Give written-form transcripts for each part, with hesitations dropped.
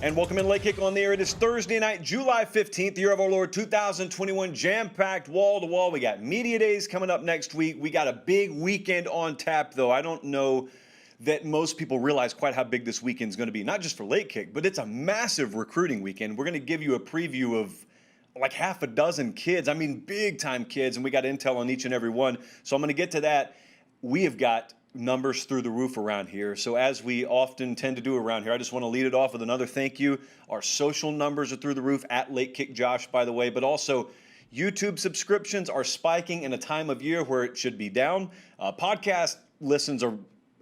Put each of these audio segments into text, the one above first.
And welcome in Late Kick on the Air. It is Thursday night, July 15th, the year of our Lord 2021, jam-packed wall to wall. We got media days coming up next week. We got a big weekend on tap, though. I don't know that most people realize quite how big this weekend is going to be, not just for Late Kick, but it's a massive recruiting weekend. We're going to give you a preview of like half a dozen kids. I mean, big time kids, and we got intel on each and every one. So I'm going to get to that. We have got numbers through the roof around here. So as we often tend to do around here, I just want to lead it off with another thank you. Our social numbers are through the roof, at Late Kick Josh, by the way, but also YouTube subscriptions are spiking in a time of year where it should be down. Podcast listens are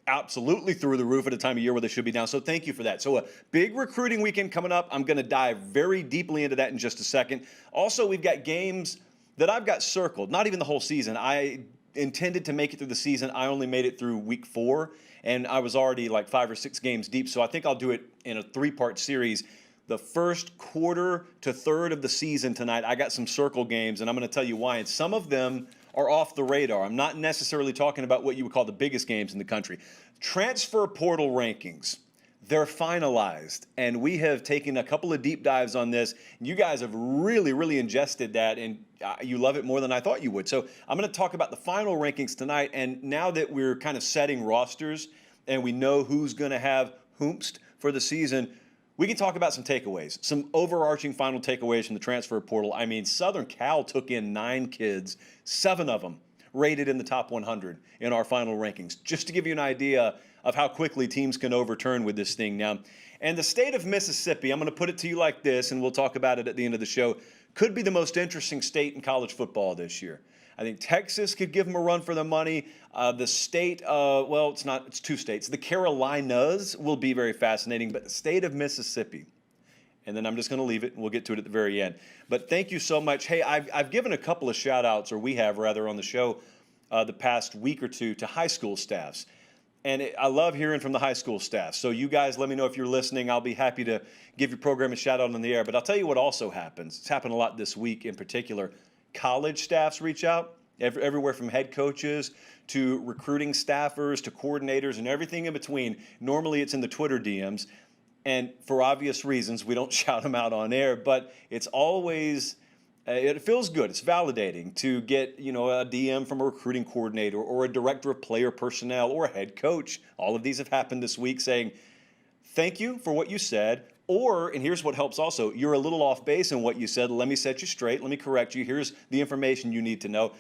absolutely through the roof at a time of year where they should be down. So thank you for that. So a big recruiting weekend coming up. I'm going to dive very deeply into that in just a second. Also, we've got games that I've got circled, not even the whole season. I intended to make it through the season. I only made it through week 4, and I was already like 5 or 6 games deep. So I think I'll do it in a 3-part series. The first quarter to third of the season tonight, I got some circle games, and I'm going to tell you why. And some of them are off the radar. I'm not necessarily talking about what you would call the biggest games in the country. Transfer portal rankings. They're finalized, and we have taken a couple of deep dives on this. You guys have really ingested that, and you love it more than I thought you would. So I'm going to talk about the final rankings tonight, and now that we're kind of setting rosters and we know who's going to have whomst for the season, we can talk about some takeaways, some overarching final takeaways from the transfer portal. I mean, Southern Cal took in 9 kids, 7 of them rated in the top 100 in our final rankings, just to give you an idea of how quickly teams can overturn with this thing now. And the state of Mississippi, I'm going to put it to you like this, and we'll talk about it at the end of the show, could be the most interesting state in college football this year. I think Texas could give them a run for their money. The state, well, it's 2 states. The Carolinas will be very fascinating, but the state of Mississippi, and then I'm just going to leave it, and we'll get to it at the very end. But thank you so much. Hey, I've given a couple of shout-outs, or we have, rather, on the show the past week or two to high school staffs. And I love hearing from the high school staff. So you guys let me know if you're listening. I'll be happy to give your program a shout-out on the air. But I'll tell you what also happens. It's happened a lot this week in particular. College staffs reach out, everywhere from head coaches to recruiting staffers to coordinators and everything in between. Normally it's in the Twitter DMs. And for obvious reasons, we don't shout them out on air. But it's always... it feels good. It's validating to get, a DM from a recruiting coordinator or a director of player personnel or a head coach. All of these have happened this week saying, thank you for what you said. Or, and here's what helps also, you're a little off base in what you said. Let me set you straight. Let me correct you. Here's the information you need to know.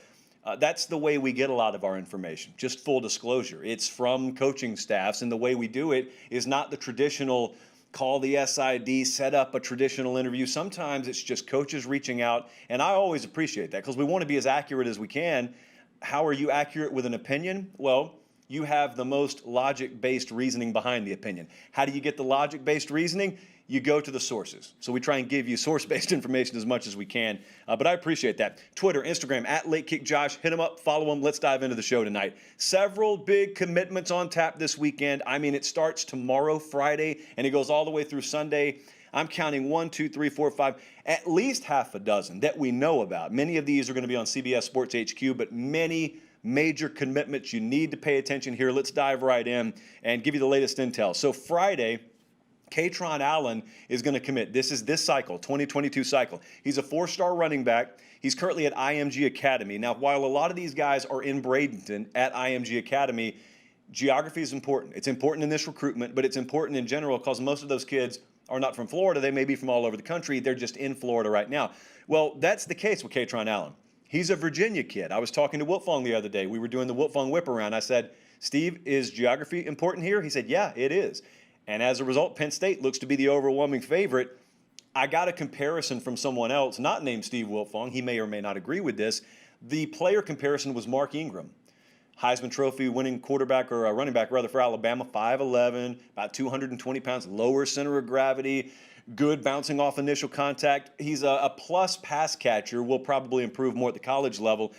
That's the way we get a lot of our information. Just full disclosure. It's from coaching staffs, and the way we do it is not the traditional call the SID, set up a traditional interview. Sometimes it's just coaches reaching out, and I always appreciate that because we want to be as accurate as we can. How are you accurate with an opinion? Well, you have the most logic-based reasoning behind the opinion. How do you get the logic-based reasoning? You go to the sources. So we try and give you source-based information as much as we can. But I appreciate that. Twitter, Instagram, at LateKickJosh. Hit them up, follow them. Let's dive into the show tonight. Several big commitments on tap this weekend. I mean, it starts tomorrow, Friday, and it goes all the way through Sunday. I'm counting 1, 2, 3, 4, 5, at least half a dozen that we know about. Many of these are going to be on CBS Sports HQ, but many major commitments. You need to pay attention here. Let's dive right in and give you the latest intel. So Friday, Katron Allen is going to commit. This is this cycle, 2022 cycle. He's a 4-star running back. He's currently at IMG Academy. Now, while a lot of these guys are in Bradenton at IMG Academy, geography is important. It's important in this recruitment, but it's important in general because most of those kids are not from Florida. They may be from all over the country. They're just in Florida right now. Well, that's the case with Katron Allen. He's a Virginia kid. I was talking to Wiltfong the other day. We were doing the Wiltfong whip around. I said, Steve, is geography important here? He said, yeah, it is. And as a result, Penn State looks to be the overwhelming favorite. I got a comparison from someone else, not named Steve Wiltfong. He may or may not agree with this. The player comparison was Mark Ingram. Heisman Trophy winning quarterback or running back rather for Alabama, 5'11", about 220 pounds, lower center of gravity, good bouncing off initial contact. He's a plus pass catcher, will probably improve more at the college level.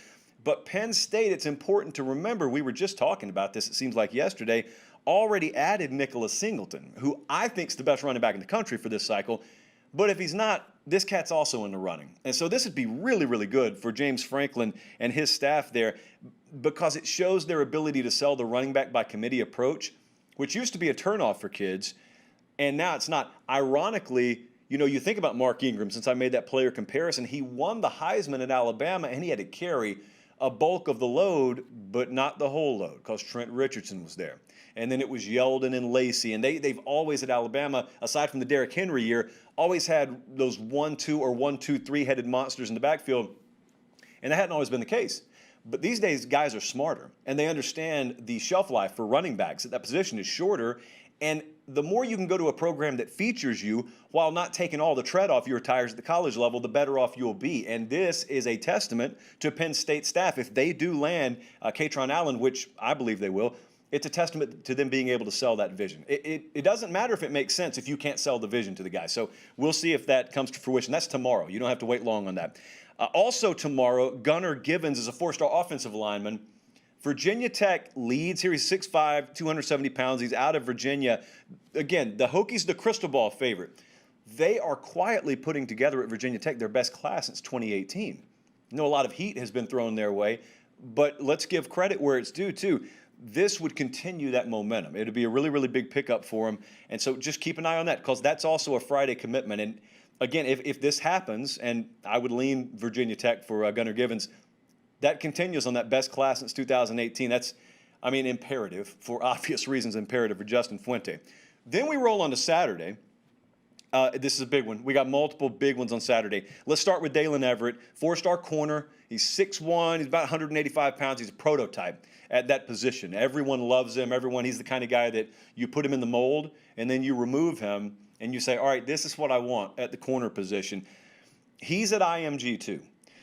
But Penn State, it's important to remember, we were just talking about this, it seems like yesterday, already added Nicholas Singleton, who I think is the best running back in the country for this cycle. But if he's not, this cat's also in the running. And so this would be really good for James Franklin and his staff there because it shows their ability to sell the running back by committee approach, which used to be a turnoff for kids. And now it's not. Ironically, you think about Mark Ingram, since I made that player comparison, he won the Heisman at Alabama, and he had to carry a bulk of the load, but not the whole load, because Trent Richardson was there. And then it was Yeldon and Lacey. And they've always at Alabama, aside from the Derrick Henry year, always had those 1-2 or 1-2 3-headed monsters in the backfield. And that hadn't always been the case. But these days, guys are smarter, and they understand the shelf life for running backs at that position is shorter. And the more you can go to a program that features you while not taking all the tread off your tires at the college level, the better off you'll be. And this is a testament to Penn State staff. If they do land Katron Allen, which I believe they will, it's a testament to them being able to sell that vision. It doesn't matter if it makes sense if you can't sell the vision to the guy. So we'll see if that comes to fruition. That's tomorrow. You don't have to wait long on that. Also tomorrow, Gunnar Givens is a four-star offensive lineman. Virginia Tech leads here. He's 6'5", 270 pounds. He's out of Virginia. Again, the Hokies, the crystal ball favorite. They are quietly putting together at Virginia Tech their best class since 2018. I know a lot of heat has been thrown their way, but let's give credit where it's due, too. This would continue that momentum. It would be a really, really big pickup for him. And so just keep an eye on that, because that's also a Friday commitment. And again, if this happens, and I would lean Virginia Tech for Gunnar Givens, that continues on that best class since 2018. That's, imperative for obvious reasons, imperative for Justin Fuente. Then we roll on to Saturday. This is a big one. We got multiple big ones on Saturday. Let's start with Dalen Everett, four-star corner. He's 6'1", he's about 185 pounds. He's a prototype at that position. Everyone loves him. He's the kind of guy that you put him in the mold, and then you remove him, and you say, all right, this is what I want at the corner position. He's at IMG too.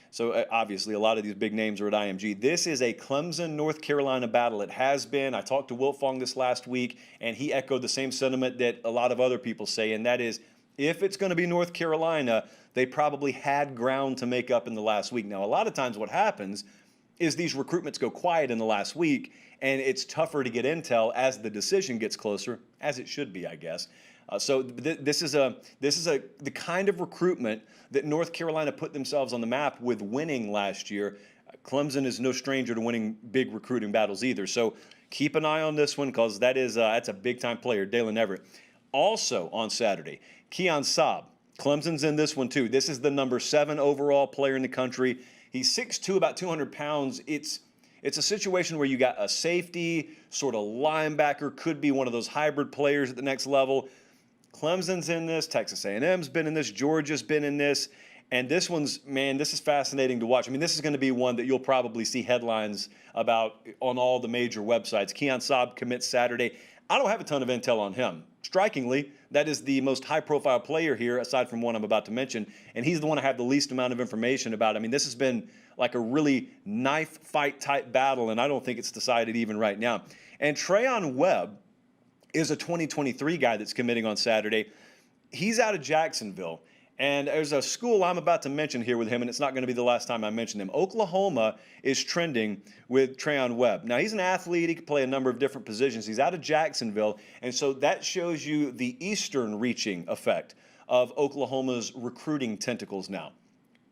So obviously a lot of these big names are at IMG. This is a Clemson, North Carolina battle. It has been. I talked to Wilt Fong this last week, and he echoed the same sentiment that a lot of other people say, and that is, if it's going to be North Carolina, they probably had ground to make up in the last week. Now, a lot of times what happens is these recruitments go quiet in the last week, and it's tougher to get intel as the decision gets closer, as it should be, I guess. So this is the kind of recruitment that North Carolina put themselves on the map with winning last year. Clemson is no stranger to winning big recruiting battles either. So keep an eye on this one, because that's a big-time player, Dalen Everett. Also on Saturday, Keon Saab. Clemson's in this one too. This is the number 7 overall player in the country. He's 6'2", about 200 pounds. It's a situation where you got a safety, sort of linebacker, could be one of those hybrid players at the next level. Clemson's in this. Texas A&M's been in this. Georgia's been in this. And this one's, this is fascinating to watch. This is going to be one that you'll probably see headlines about on all the major websites. Keon Saab commits Saturday. I don't have a ton of intel on him. Strikingly, that is the most high-profile player here, aside from one I'm about to mention, and he's the one I have the least amount of information about. This has been like a really knife fight type battle, and I don't think it's decided even right now. And Trayon Webb is a 2023 guy that's committing on Saturday. He's out of Jacksonville. And there's a school I'm about to mention here with him, and it's not going to be the last time I mention him. Oklahoma is trending with Trayon Webb. Now, he's an athlete. He can play a number of different positions. He's out of Jacksonville, and so that shows you the eastern reaching effect of Oklahoma's recruiting tentacles now.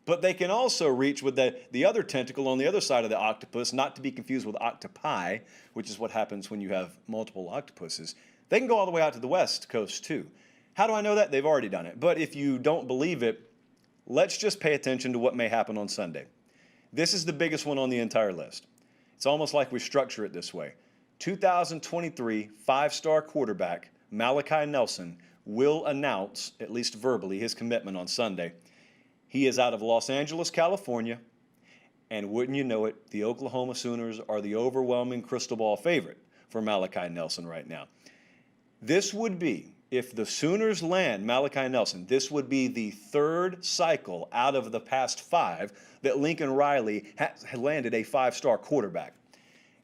But they can also reach with the other tentacle on the other side of the octopus, not to be confused with octopi, which is what happens when you have multiple octopuses. They can go all the way out to the West Coast, too. How do I know that? They've already done it. But if you don't believe it, let's just pay attention to what may happen on Sunday. This is the biggest one on the entire list. It's almost like we structure it this way. 2023 5-star quarterback Malachi Nelson will announce, at least verbally, his commitment on Sunday. He is out of Los Angeles, California, and wouldn't you know it, the Oklahoma Sooners are the overwhelming crystal ball favorite for Malachi Nelson right now. This would be, if the Sooners land Malachi Nelson, this would be the 3rd cycle out of the past 5 that Lincoln Riley has landed a 5-star quarterback.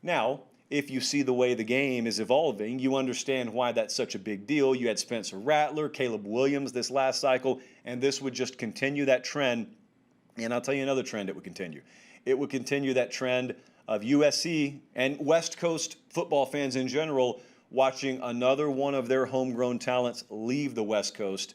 Now, if you see the way the game is evolving, you understand why that's such a big deal. You had Spencer Rattler, Caleb Williams this last cycle, and this would just continue that trend. And I'll tell you another trend it would continue. It would continue that trend of USC and West Coast football fans in general watching another one of their homegrown talents leave the West Coast.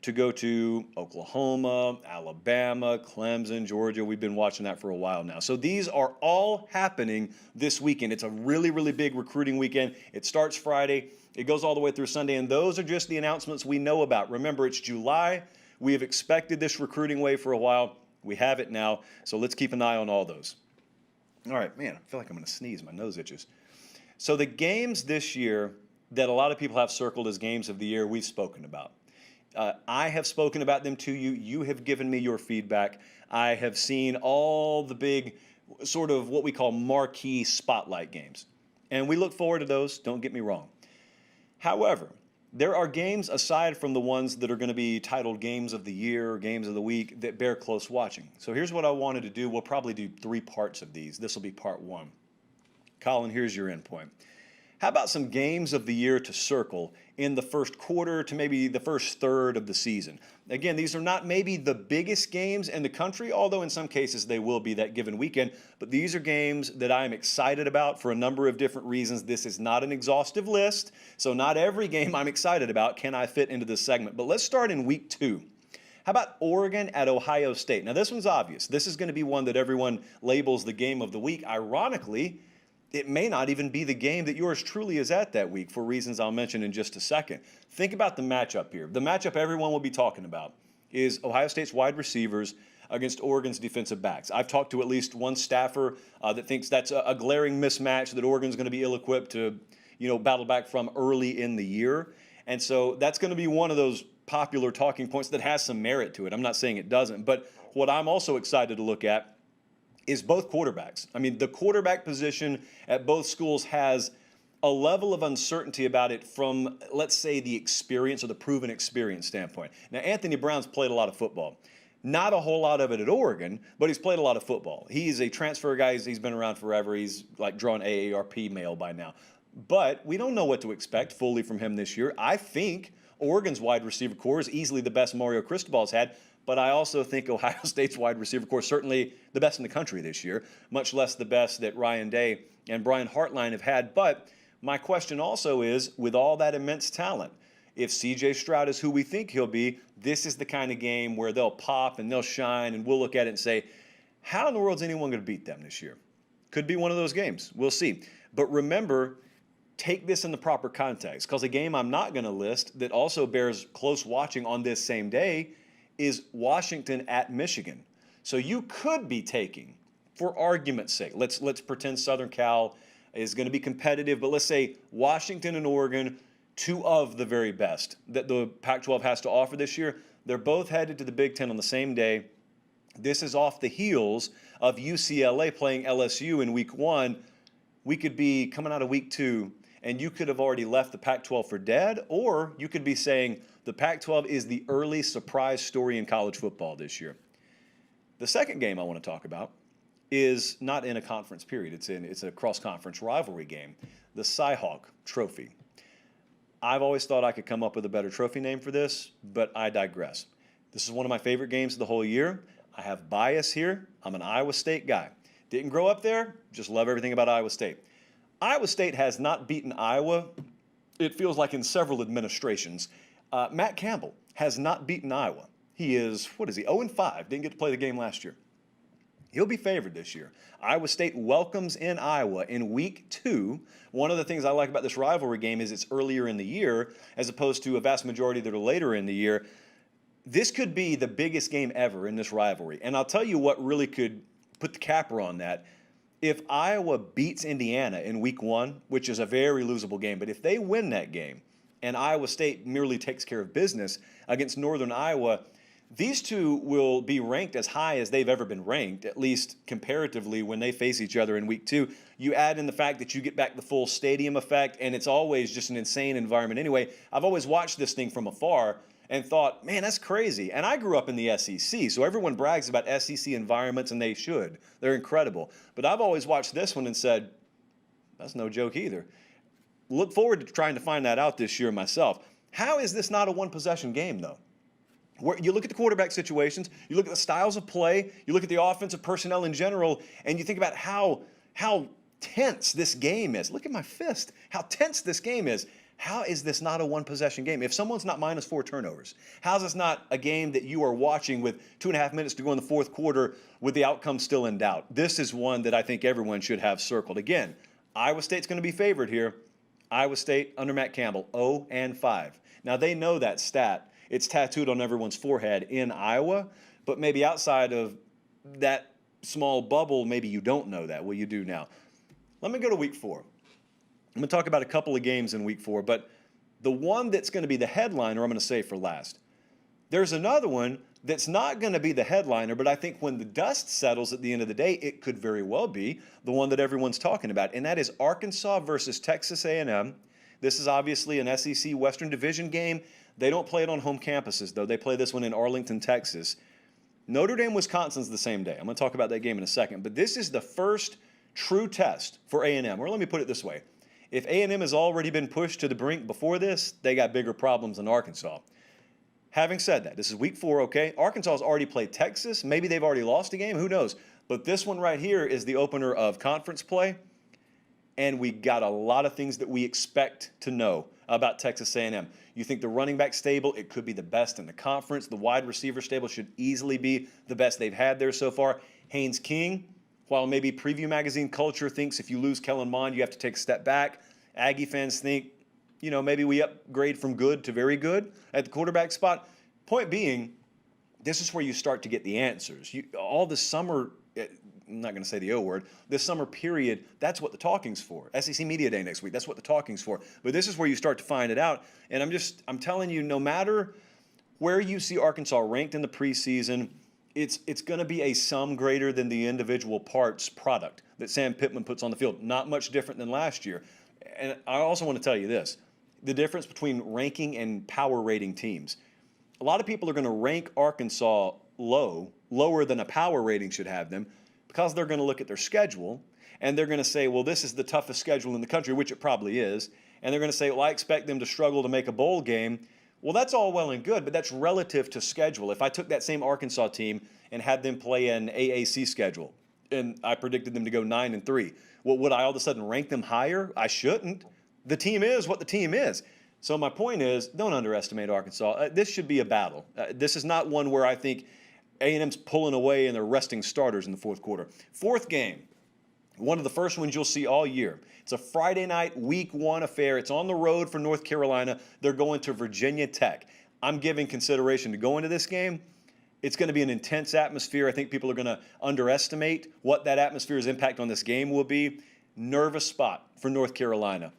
to go to Oklahoma, Alabama, Clemson, Georgia. We've been watching that for a while now. So these are all happening this weekend. It's a really, really big recruiting weekend. It starts Friday. It goes all the way through Sunday, and those are just the announcements we know about. Remember, it's July. We have expected this recruiting wave for a while. We have it now, so let's keep an eye on all those. All right, man, I feel like I'm going to sneeze. My nose itches. So the games this year that a lot of people have circled as games of the year, we've spoken about. I have spoken about them to you. You have given me your feedback. I have seen all the big sort of what we call marquee spotlight games. And we look forward to those, don't get me wrong. However, there are games aside from the ones that are going to be titled Games of the Year or Games of the Week that bear close watching. So here's what I wanted to do. We'll probably do 3 parts of these. This will be part 1. Colin, here's your endpoint. How about some games of the year to circle in the first quarter to maybe the first third of the season? Again, these are not maybe the biggest games in the country, although in some cases they will be that given weekend, but these are games that I am excited about for a number of different reasons. This is not an exhaustive list, so not every game I'm excited about can I fit into this segment. But let's start in week 2. How about Oregon at Ohio State? Now this one's obvious. This is going to be one that everyone labels the game of the week. Ironically, it may not even be the game that yours truly is at that week for reasons I'll mention in just a second. Think about the matchup here. The matchup everyone will be talking about is Ohio State's wide receivers against Oregon's defensive backs. I've talked to at least one staffer that thinks that's a glaring mismatch that Oregon's going to be ill-equipped to, battle back from early in the year. And so that's going to be one of those popular talking points that has some merit to it. I'm not saying it doesn't, but what I'm also excited to look at is both quarterbacks. I mean, the quarterback position at both schools has a level of uncertainty about it from, let's say, the experience or the proven experience standpoint. Now, Anthony Brown's played a lot of football. Not a whole lot of it at Oregon, but he's played a lot of football. He's a transfer guy. He's been around forever. He's like drawn AARP mail by now. But we don't know what to expect fully from him this year. I think Oregon's wide receiver core is easily the best Mario Cristobal's had. But I also think Ohio State's wide receiver core is certainly the best in the country this year, much less the best that Ryan Day and Brian Hartline have had. But my question also is, with all that immense talent, if C.J. Stroud is who we think he'll be, this is the kind of game where they'll pop and they'll shine, and we'll look at it and say, how in the world is anyone going to beat them this year? Could be one of those games. We'll see. But remember, take this in the proper context, because a game I'm not going to list that also bears close watching on this same day is Washington at Michigan. So you could be taking, for argument's sake, let's pretend Southern Cal is going to be competitive, but let's say Washington and Oregon, 2 of the very best that the Pac-12 has to offer this year. They're both headed to the Big Ten on the same day. This is off the heels of UCLA playing LSU in week 1. We could be coming out of week 2, and you could have already left the Pac-12 for dead, or you could be saying the Pac-12 is the early surprise story in college football this year. The second game I want to talk about is not in a conference period. It's a cross-conference rivalry game, the Cy-Hawk Trophy. I've always thought I could come up with a better trophy name for this, but I digress. This is one of my favorite games of the whole year. I have bias here. I'm an Iowa State guy. Didn't grow up there, just love everything about Iowa State. Iowa State has not beaten Iowa, it feels like, in several administrations. Matt Campbell has not beaten Iowa. He is, 0-5, didn't get to play the game last year. He'll be favored this year. Iowa State welcomes in Iowa in week 2. One of the things I like about this rivalry game is it's earlier in the year as opposed to a vast majority that are later in the year. This could be the biggest game ever in this rivalry. And I'll tell you what really could put the capper on that. If Iowa beats Indiana in week 1, which is a very losable game, but if they win that game and Iowa State merely takes care of business against Northern Iowa, these two will be ranked as high as they've ever been ranked, at least comparatively, when they face each other in week 2. You add in the fact that you get back the full stadium effect, and it's always just an insane environment anyway. I've always watched this thing from afar and thought, man, that's crazy. And I grew up in the SEC, so everyone brags about SEC environments, and they should. They're incredible. But I've always watched this one and said, that's no joke either. Look forward to trying to find that out this year myself. How is this not a one-possession game, though? Where you look at the quarterback situations, you look at the styles of play, you look at the offensive personnel in general, and you think about how tense this game is. Look at my fist, how tense this game is. How is this not a one-possession game? If someone's not minus 4 turnovers, how's this not a game that you are watching with 2.5 minutes to go in the fourth quarter with the outcome still in doubt? This is one that I think everyone should have circled. Again, Iowa State's going to be favored here. Iowa State under Matt Campbell, 0-5. Now, they know that stat. It's tattooed on everyone's forehead in Iowa, but maybe outside of that small bubble, maybe you don't know that. Well, you do now. Let me go to week 4. I'm going to talk about a couple of games in week 4, but the one that's going to be the headliner, I'm going to say for last. There's another one that's not going to be the headliner, but I think when the dust settles at the end of the day, it could very well be the one that everyone's talking about, and that is Arkansas versus Texas A&M. This is obviously an SEC Western Division game. They don't play it on home campuses, though. They play this one in Arlington, Texas. Notre Dame, Wisconsin's the same day. I'm going to talk about that game in a second, but this is the first true test for A&M, or let me put it this way. If A&M has already been pushed to the brink before this, they got bigger problems than Arkansas. Having said that, this is week 4, okay? Arkansas has already played Texas. Maybe they've already lost a game. Who knows? But this one right here is the opener of conference play, and we got a lot of things that we expect to know about Texas A&M. You think the running back stable, it could be the best in the conference. The wide receiver stable should easily be the best they've had there so far. Haynes King, while maybe Preview Magazine culture thinks if you lose Kellen Mond, you have to take a step back, Aggie fans think, you know, maybe we upgrade from good to very good at the quarterback spot. Point being, this is where you start to get the answers. All the summer, I'm not going to say the O word, this summer period, that's what the talking's for. SEC Media Day next week, that's what the talking's for. But this is where you start to find it out. And I'm telling you, no matter where you see Arkansas ranked in the preseason, it's going to be a sum greater than the individual parts product that Sam Pittman puts on the field. Not much different than last year. And I also want to tell you this, the difference between ranking and power rating teams. A lot of people are going to rank Arkansas lower than a power rating should have them, because they're going to look at their schedule and they're going to say, well, this is the toughest schedule in the country, which it probably is. And they're going to say, well, I expect them to struggle to make a bowl game. Well, that's all well and good, but that's relative to schedule. If I took that same Arkansas team and had them play an AAC schedule and I predicted them to go 9-3, well, would I all of a sudden rank them higher? I shouldn't. The team is what the team is. So my point is, don't underestimate Arkansas. This should be a battle. This is not one where I think A&M's pulling away and they're resting starters in the fourth quarter. Fourth game, one of the first ones you'll see all year. It's a Friday night, week 1 affair. It's on the road for North Carolina. They're going to Virginia Tech. I'm giving consideration to go into this game. It's going to be an intense atmosphere. I think people are going to underestimate what that atmosphere's impact on this game will be. Nervous spot for North Carolina.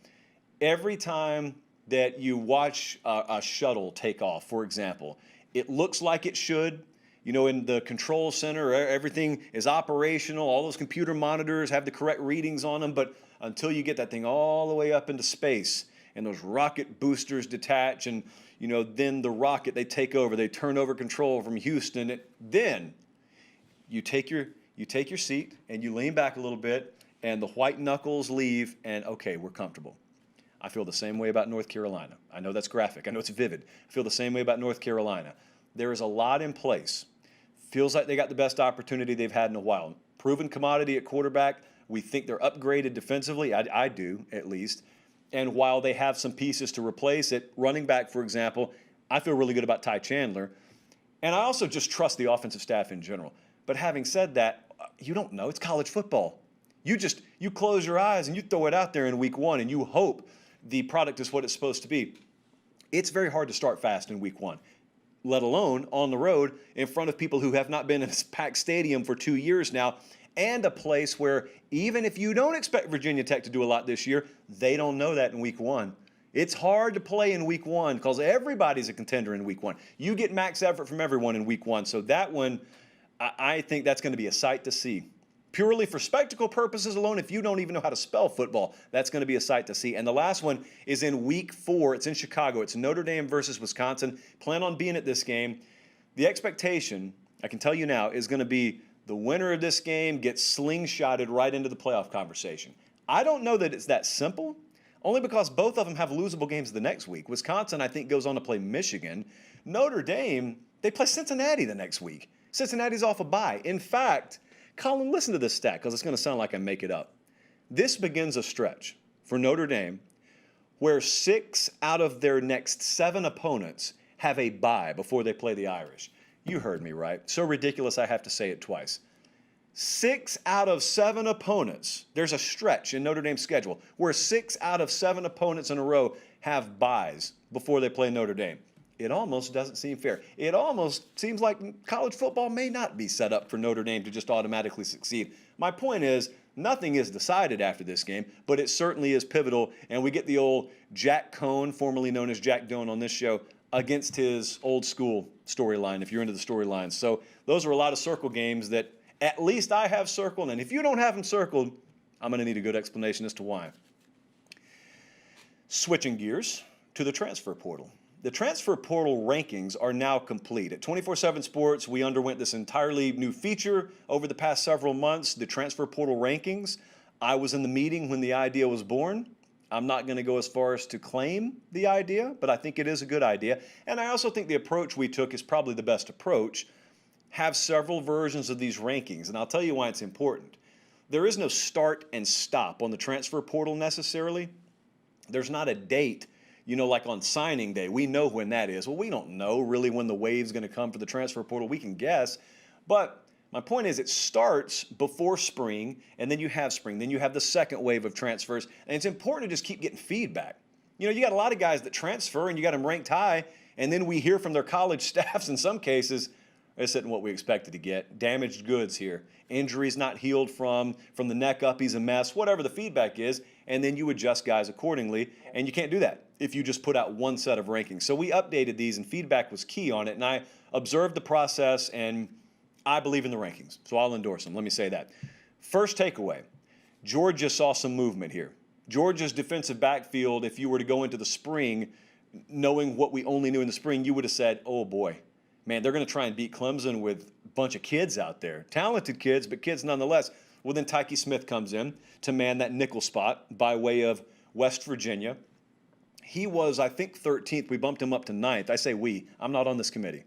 Every time that you watch a shuttle take off, for example, it looks like it should. You know, in the control center, everything is operational. All those computer monitors have the correct readings on them. But until you get that thing all the way up into space and those rocket boosters detach and, you know, then the rocket, they take over. They turn over control from Houston. Then you take your seat and you lean back a little bit and the white knuckles leave and, okay, we're comfortable. I feel the same way about North Carolina. I know that's graphic. I know it's vivid. I feel the same way about North Carolina. There is a lot in place. Feels like they got the best opportunity they've had in a while. Proven commodity at quarterback. We think they're upgraded defensively. I do, at least. And while they have some pieces to replace it, running back, for example, I feel really good about Ty Chandler. And I also just trust the offensive staff in general. But having said that, you don't know. It's college football. You close your eyes and you throw it out there in week 1 and you hope the product is what it's supposed to be. It's very hard to start fast in week 1. Let alone on the road in front of people who have not been in a packed stadium for 2 years now, and a place where even if you don't expect Virginia Tech to do a lot this year, they don't know that in week 1. It's hard to play in week 1 because everybody's a contender in week 1. You get max effort from everyone in week 1. So that one, I think that's going to be a sight to see. Purely for spectacle purposes alone, if you don't even know how to spell football, that's going to be a sight to see. And the last one is in week 4. It's in Chicago. It's Notre Dame versus Wisconsin. Plan on being at this game. The expectation, I can tell you now, is going to be the winner of this game gets slingshotted right into the playoff conversation. I don't know that it's that simple, only because both of them have losable games the next week. Wisconsin, I think, goes on to play Michigan. Notre Dame, they play Cincinnati the next week. Cincinnati's off a bye. In fact, Colin, listen to this stat because it's going to sound like I make it up. This begins a stretch for Notre Dame where 6 out of their next 7 opponents have a bye before they play the Irish. You heard me right. So ridiculous I have to say it twice. 6 out of 7 opponents, there's a stretch in Notre Dame's schedule where 6 out of 7 opponents in a row have byes before they play Notre Dame. It almost doesn't seem fair. It almost seems like college football may not be set up for Notre Dame to just automatically succeed. My point is, nothing is decided after this game, but it certainly is pivotal, and we get the old Jack Cohn, formerly known as Jack Doan on this show, against his old school storyline, if you're into the storylines. So those are a lot of circle games that at least I have circled, and if you don't have them circled, I'm going to need a good explanation as to why. Switching gears to the transfer portal. The transfer portal rankings are now complete. At 24/7 Sports, we underwent this entirely new feature over the past several months, the transfer portal rankings. I was in the meeting when the idea was born. I'm not going to go as far as to claim the idea, but I think it is a good idea. And I also think the approach we took is probably the best approach. Have several versions of these rankings, and I'll tell you why it's important. There is no start and stop on the transfer portal necessarily. There's not a date, like on signing day. We know when that is. Well, we don't know really when the wave's going to come for the transfer portal. We can guess, but my point is it starts before spring, and then you have spring. Then you have the second wave of transfers, and it's important to just keep getting feedback. You got a lot of guys that transfer, and you got them ranked high, and then we hear from their college staffs in some cases, this isn't what we expected to get. Damaged goods here. Injuries not healed from the neck up, he's a mess, whatever the feedback is, and then you adjust guys accordingly, and you can't do that if you just put out one set of rankings. So we updated these, and feedback was key on it, and I observed the process, and I believe in the rankings, so I'll endorse them. Let me say that. First takeaway, Georgia saw some movement here. Georgia's defensive backfield, if you were to go into the spring, knowing what we only knew in the spring, you would have said, oh boy, man, they're going to try and beat Clemson with a bunch of kids out there. Talented kids, but kids nonetheless. Well, then Tyke Smith comes in to man that nickel spot by way of West Virginia. He was, I think, 13th. We bumped him up to 9th. I say we. I'm not on this committee.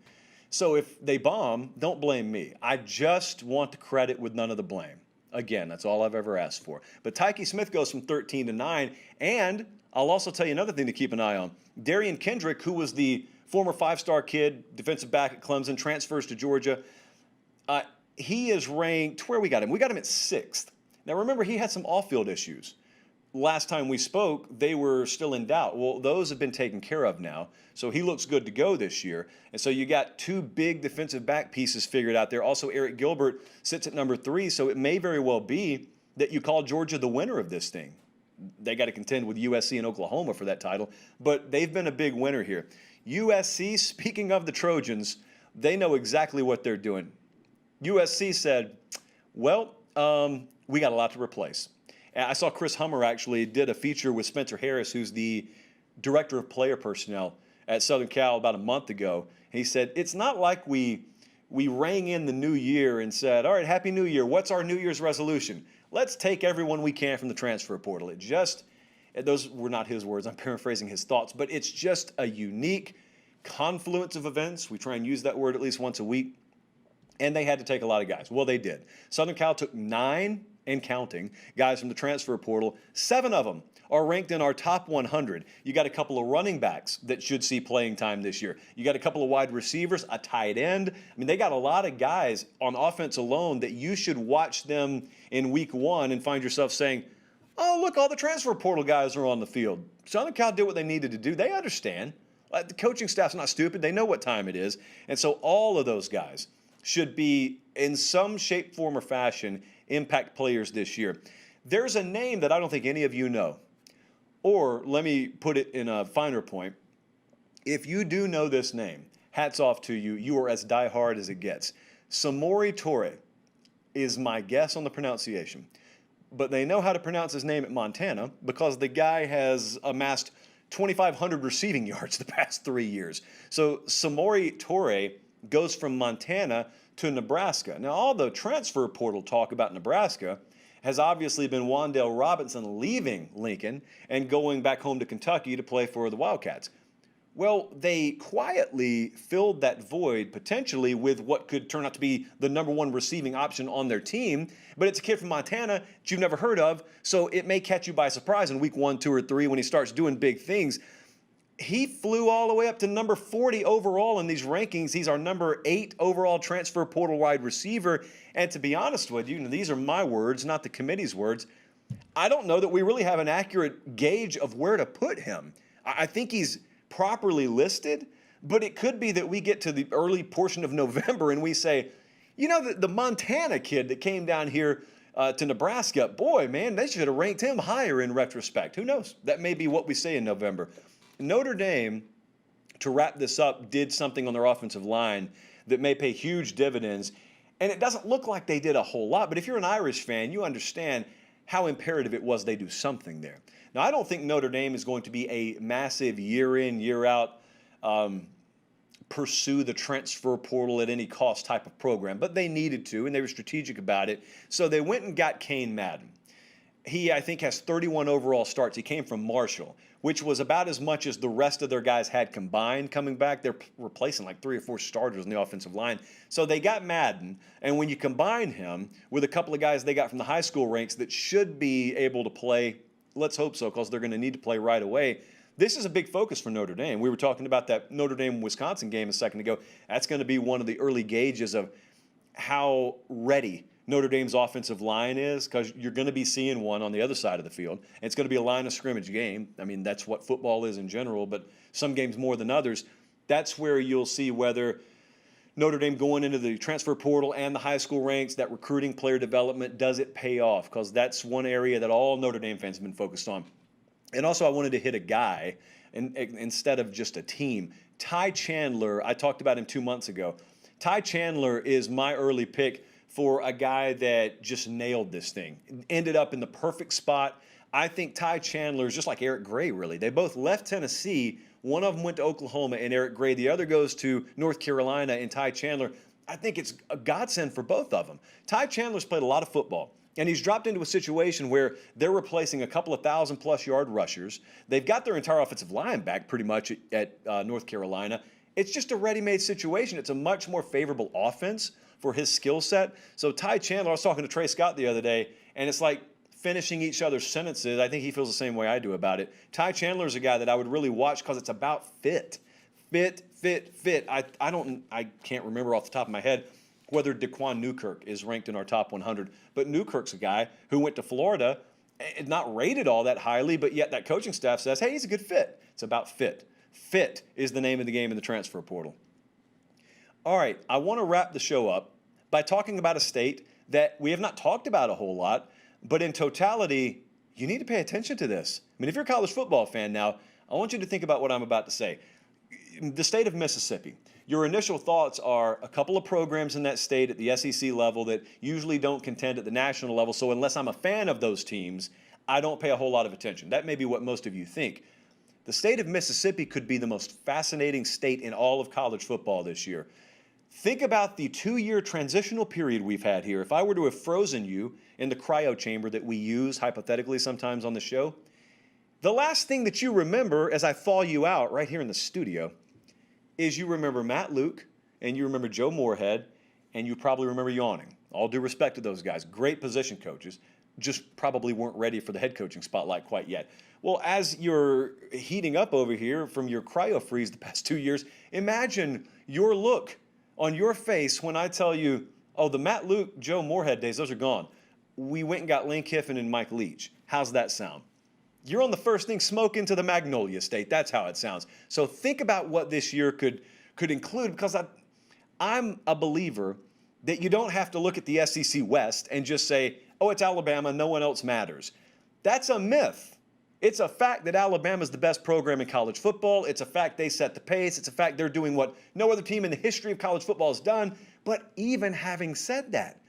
So if they bomb, don't blame me. I just want the credit with none of the blame. Again, that's all I've ever asked for. But Tyke Smith goes from 13 to 9. And I'll also tell you another thing to keep an eye on. Darian Kendrick, who was the former 5-star kid, defensive back at Clemson, transfers to Georgia. He is ranked, where we got him? We got him at 6th. Now remember, he had some off-field issues. Last time we spoke, they were still in doubt. Well, those have been taken care of now. So he looks good to go this year. And so you got 2 big defensive back pieces figured out there. Also, Eric Gilbert sits at number 3. So it may very well be that you call Georgia the winner of this thing. They got to contend with USC and Oklahoma for that title. But they've been a big winner here. USC, speaking of the Trojans, they know exactly what they're doing. USC said, well, we got a lot to replace. I saw Chris Hummer actually did a feature with Spencer Harris, who's the director of player personnel at Southern Cal about a month ago. He said, it's not like we rang in the new year and said, all right, Happy New Year. What's our New Year's resolution? Let's take everyone we can from the transfer portal. Those were not his words. I'm paraphrasing his thoughts, but it's just a unique confluence of events. We try and use that word at least once a week. And they had to take a lot of guys. Well, they did. Southern Cal took 9 and counting guys from the transfer portal. 7 of them are ranked in our top 100. You got a couple of running backs that should see playing time this year. You got a couple of wide receivers, a tight end. I mean, they got a lot of guys on offense alone that you should watch them in week 1 and find yourself saying, oh, look, all the transfer portal guys are on the field. Southern Cal did what they needed to do. They understand. The coaching staff's not stupid. They know what time it is. And so all of those guys should be, in some shape, form, or fashion, impact players this year. There's a name that I don't think any of you know. Or let me put it in a finer point. If you do know this name, hats off to you. You are as diehard as it gets. Samori Toure is my guess on the pronunciation. But they know how to pronounce his name at Montana because the guy has amassed 2,500 receiving yards the past 3 years. So Samori Toure goes from Montana to Nebraska. Now, all the transfer portal talk about Nebraska has obviously been Wan'Dale Robinson leaving Lincoln and going back home to Kentucky to play for the Wildcats. Well, they quietly filled that void potentially with what could turn out to be the number one receiving option on their team. But it's a kid from Montana that you've never heard of, so it may catch you by surprise in week 1, 2, or 3 when he starts doing big things. He flew all the way up to number 40 overall in these rankings. He's our number 8 overall transfer portal wide receiver. And to be honest with you, these are my words, not the committee's words. I don't know that we really have an accurate gauge of where to put him. I think he's properly listed, but it could be that we get to the early portion of November and we say, the Montana kid that came down here to Nebraska, boy, man, they should have ranked him higher in retrospect. Who knows? That may be what we say in November. Notre Dame, to wrap this up, did something on their offensive line that may pay huge dividends. And it doesn't look like they did a whole lot, but if you're an Irish fan, you understand how imperative it was they do something there. Now, I don't think Notre Dame is going to be a massive year in, year out, pursue the transfer portal at any cost type of program, but they needed to, and they were strategic about it. So they went and got Kane Madden. He, I think, has 31 overall starts. He came from Marshall, which was about as much as the rest of their guys had combined coming back. They're replacing like 3 or 4 starters on the offensive line. So they got Madden, and when you combine him with a couple of guys they got from the high school ranks that should be able to play, let's hope so, because they're going to need to play right away. This is a big focus for Notre Dame. We were talking about that Notre Dame-Wisconsin game a second ago. That's going to be one of the early gauges of how ready Notre Dame's offensive line is, because you're going to be seeing one on the other side of the field. And it's going to be a line of scrimmage game. I mean, that's what football is in general, but some games more than others. That's where you'll see whether Notre Dame going into the transfer portal and the high school ranks, that recruiting, player development, does it pay off? Because that's one area that all Notre Dame fans have been focused on. And also I wanted to hit a guy instead of just a team. Ty Chandler, I talked about him 2 months ago. Ty Chandler is my early pick for a guy that just nailed this thing. Ended up in the perfect spot. I think Ty Chandler is just like Eric Gray, really. They both left Tennessee. One of them went to Oklahoma and Eric Gray. The other goes to North Carolina and Ty Chandler. I think it's a godsend for both of them. Ty Chandler's played a lot of football, and he's dropped into a situation where they're replacing a couple of 1,000-plus yard rushers. They've got their entire offensive line back pretty much at North Carolina. It's just a ready-made situation. It's a much more favorable offense for his skill set. So Ty Chandler, I was talking to Trey Scott the other day, and it's like finishing each other's sentences. I think he feels the same way I do about it. Ty Chandler is a guy that I would really watch because it's about fit. Fit. I can't remember off the top of my head whether Daquan Newkirk is ranked in our top 100, but Newkirk's a guy who went to Florida, not rated all that highly, but yet that coaching staff says, hey, he's a good fit. It's about fit. Fit is the name of the game in the transfer portal. All right, I want to wrap the show up by talking about a state that we have not talked about a whole lot, but in totality, you need to pay attention to this. I mean, if you're a college football fan now, I want you to think about what I'm about to say. The state of Mississippi. Your initial thoughts are a couple of programs in that state at the SEC level that usually don't contend at the national level, so unless I'm a fan of those teams, I don't pay a whole lot of attention. That may be what most of you think. The state of Mississippi could be the most fascinating state in all of college football this year. Think about the 2-year transitional period we've had here. If I were to have frozen you in the cryo chamber that we use hypothetically sometimes on the show, the last thing that you remember as I thaw you out right here in the studio is you remember Matt Luke and you remember Joe Moorhead and you probably remember yawning. All due respect to those guys. Great position coaches. Just probably weren't ready for the head coaching spotlight quite yet. Well, as you're heating up over here from your cryo freeze the past 2 years, imagine your look on your face when I tell you, oh, the Matt Luke, Joe Moorhead days, those are gone. We went and got Lane Kiffin and Mike Leach. How's that sound? You're on the first thing, smoke into the Magnolia State. That's how it sounds. So think about what this year could include, because I'm a believer that you don't have to look at the SEC West and just say, oh, it's Alabama, no one else matters. That's a myth. It's a fact that Alabama is the best program in college football. It's a fact they set the pace. It's a fact they're doing what no other team in the history of college football has done. But even having said that,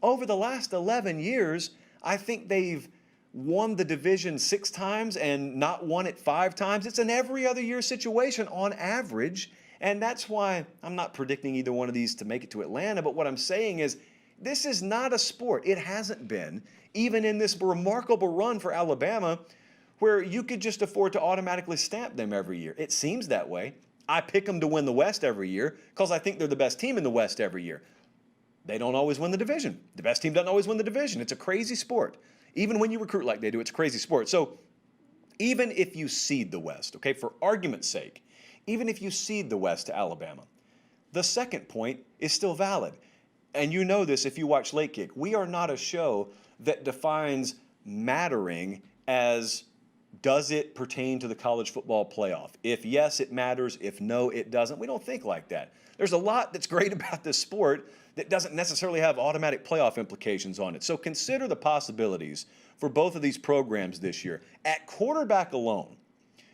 over the last 11 years, I think they've won the division 6 times and not won it 5 times. It's an every other year situation on average. And that's why I'm not predicting either one of these to make it to Atlanta. But what I'm saying is this is not a sport. It hasn't been. Even in this remarkable run for Alabama, where you could just afford to automatically stamp them every year. It seems that way. I pick them to win the West every year because I think they're the best team in the West every year. They don't always win the division. The best team doesn't always win the division. It's a crazy sport. Even when you recruit like they do, it's a crazy sport. So even if you seed the West, okay, for argument's sake, even if you seed the West to Alabama, the second point is still valid. And you know this if you watch Late Kick. We are not a show that defines mattering as does it pertain to the college football playoff? If yes, it matters. If no, it doesn't. We don't think like that. There's a lot that's great about this sport that doesn't necessarily have automatic playoff implications on it. So consider the possibilities for both of these programs this year. At quarterback alone,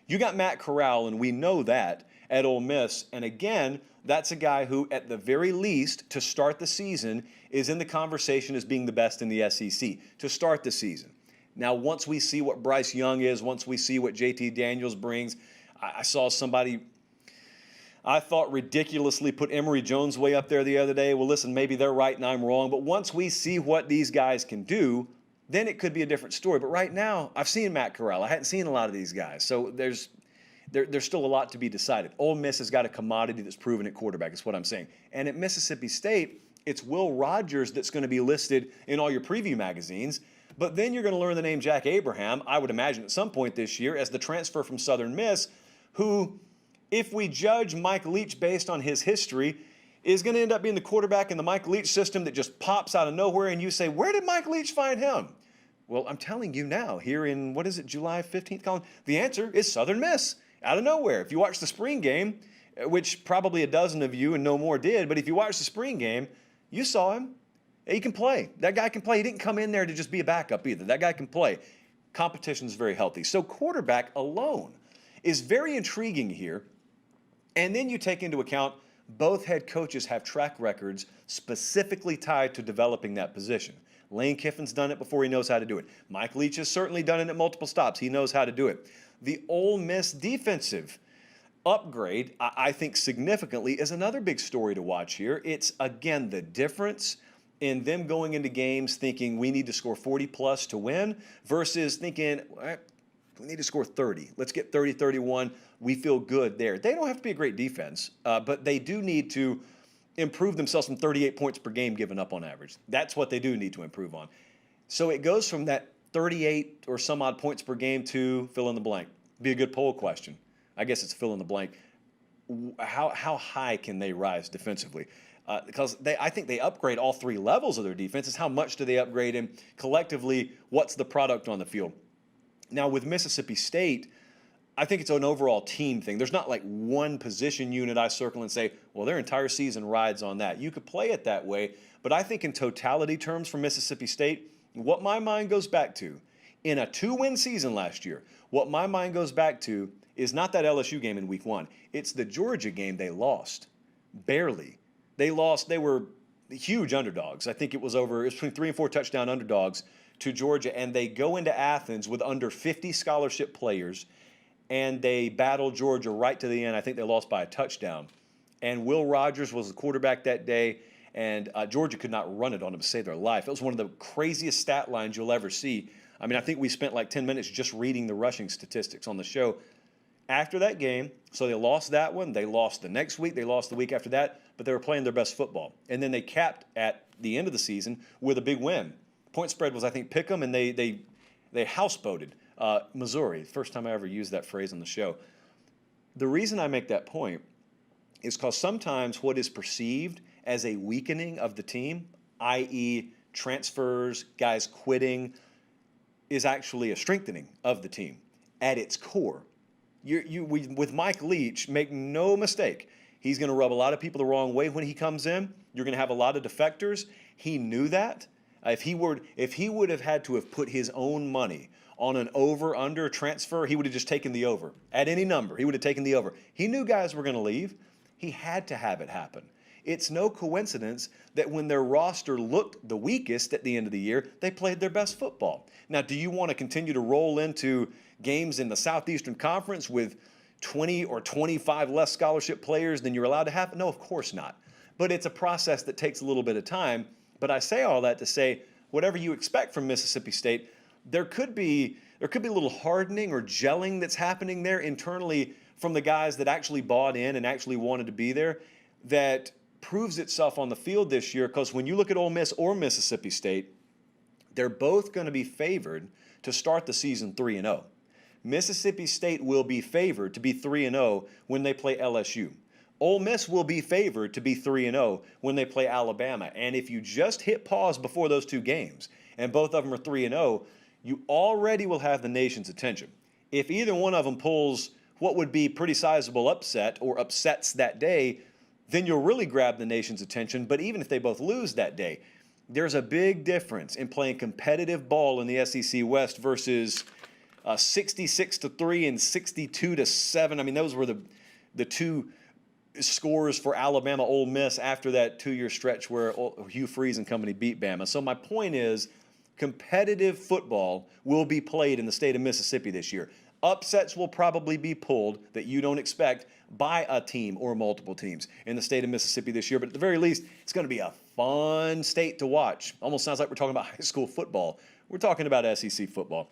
you got Matt Corral, and we know that at Ole Miss. And again, that's a guy who, at the very least, to start the season, is in the conversation as being the best in the SEC to start the season. Now, once we see what Bryce Young is, once we see what JT Daniels brings, I saw somebody I thought ridiculously put Emory Jones way up there the other day. Well, listen, maybe they're right and I'm wrong. But once we see what these guys can do, then it could be a different story. But right now, I've seen Matt Corral. I hadn't seen a lot of these guys. So there's still a lot to be decided. Ole Miss has got a commodity that's proven at quarterback, is what I'm saying. And at Mississippi State, it's Will Rogers that's going to be listed in all your preview magazines. But then you're going to learn the name Jack Abraham, I would imagine at some point this year, as the transfer from Southern Miss, who, if we judge Mike Leach based on his history, is going to end up being the quarterback in the Mike Leach system that just pops out of nowhere, and you say, where did Mike Leach find him? Well, I'm telling you now, here in, July 15th, Colin? The answer is Southern Miss, out of nowhere. If you watch the spring game, which probably a dozen of you and no more did, but if you watch the spring game, you saw him. He can play. That guy can play. He didn't come in there to just be a backup either. That guy can play. Competition is very healthy. So quarterback alone is very intriguing here. And then you take into account both head coaches have track records specifically tied to developing that position. Lane Kiffin's done it before. He knows how to do it. Mike Leach has certainly done it at multiple stops. He knows how to do it. The Ole Miss defensive upgrade, I think significantly, is another big story to watch here. It's, again, the difference in them going into games thinking we need to score 40 plus to win versus thinking we need to score 30. Let's get 30, 31. We feel good there. They don't have to be a great defense, but they do need to improve themselves from 38 points per game given up on average. That's what they do need to improve on. So it goes from that 38 or some odd points per game to fill in the blank. Be a good poll question. I guess it's fill in the blank. How high can they rise defensively? Because I think they upgrade all three levels of their defense. It's how much do they upgrade, and collectively, what's the product on the field? Now, with Mississippi State, I think it's an overall team thing. There's not like one position unit I circle and say, well, their entire season rides on that. You could play it that way, but I think in totality terms for Mississippi State, what my mind goes back to, in a 2-win season last year, what my mind goes back to is not that LSU game in week 1. It's the Georgia game they lost, barely. They lost. They were huge underdogs. I think it was between 3 and 4 touchdown underdogs to Georgia, and they go into Athens with under 50 scholarship players, and they battled Georgia right to the end. I think they lost by a touchdown. And Will Rogers was the quarterback that day, and Georgia could not run it on him to save their life. It was one of the craziest stat lines you'll ever see. I mean, I think we spent like 10 minutes just reading the rushing statistics on the show. After that game, so they lost that one. They lost the next week. They lost the week after that, but they were playing their best football. And then they capped at the end of the season with a big win. Point spread was, I think, pick 'em, and they houseboated Missouri. First time I ever used that phrase on the show. The reason I make that point is because sometimes what is perceived as a weakening of the team, i.e. transfers, guys quitting, is actually a strengthening of the team at its core. With Mike Leach, make no mistake, he's going to rub a lot of people the wrong way when he comes in. You're going to have a lot of defectors. He knew that. If he would have had to have put his own money on an over-under transfer, he would have just taken the over. At any number, he would have taken the over. He knew guys were going to leave. He had to have it happen. It's no coincidence that when their roster looked the weakest at the end of the year, they played their best football. Now, do you want to continue to roll into games in the Southeastern Conference with 20 or 25 less scholarship players than you're allowed to have? No, of course not. But it's a process that takes a little bit of time. But I say all that to say, whatever you expect from Mississippi State, there could be there could be a little hardening or gelling that's happening there internally from the guys that actually bought in and actually wanted to be there that proves itself on the field this year. Because when you look at Ole Miss or Mississippi State, they're both going to be favored to start the season 3-0. Mississippi State will be favored to be 3-0 when they play LSU. Ole Miss will be favored to be 3-0 when they play Alabama. And if you just hit pause before those two games, and both of them are 3-0, you already will have the nation's attention. If either one of them pulls what would be pretty sizable upset or upsets that day, then you'll really grab the nation's attention. But even if they both lose that day, there's a big difference in playing competitive ball in the SEC West versus 66-3 and 62-7. I mean, those were the two scores for Alabama Ole Miss after that 2-year stretch where Hugh Freeze and company beat Bama. So my point is, competitive football will be played in the state of Mississippi this year. Upsets will probably be pulled that you don't expect by a team or multiple teams in the state of Mississippi this year. But at the very least, it's going to be a fun state to watch. Almost sounds like we're talking about high school football. We're talking about SEC football.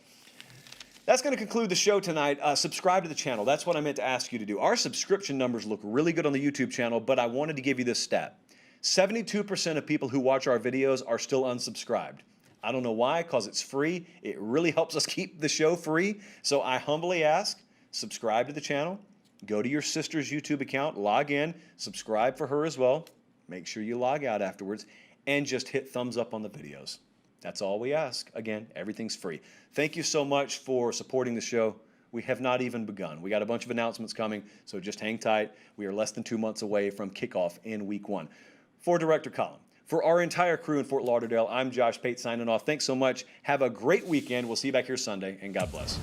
That's going to conclude the show tonight. Subscribe to the channel. That's what I meant to ask you to do. Our subscription numbers look really good on the YouTube channel, but I wanted to give you this stat. 72% of people who watch our videos are still unsubscribed. I don't know why, because it's free. It really helps us keep the show free. So I humbly ask, subscribe to the channel. Go to your sister's YouTube account, log in, subscribe for her as well. Make sure you log out afterwards, and just hit thumbs up on the videos. That's all we ask. Again, everything's free. Thank you so much for supporting the show. We have not even begun. We got a bunch of announcements coming, so just hang tight. We are less than 2 months away from kickoff in week 1. For Director Colin, for our entire crew in Fort Lauderdale, I'm Josh Pate signing off. Thanks so much. Have a great weekend. We'll see you back here Sunday, and God bless.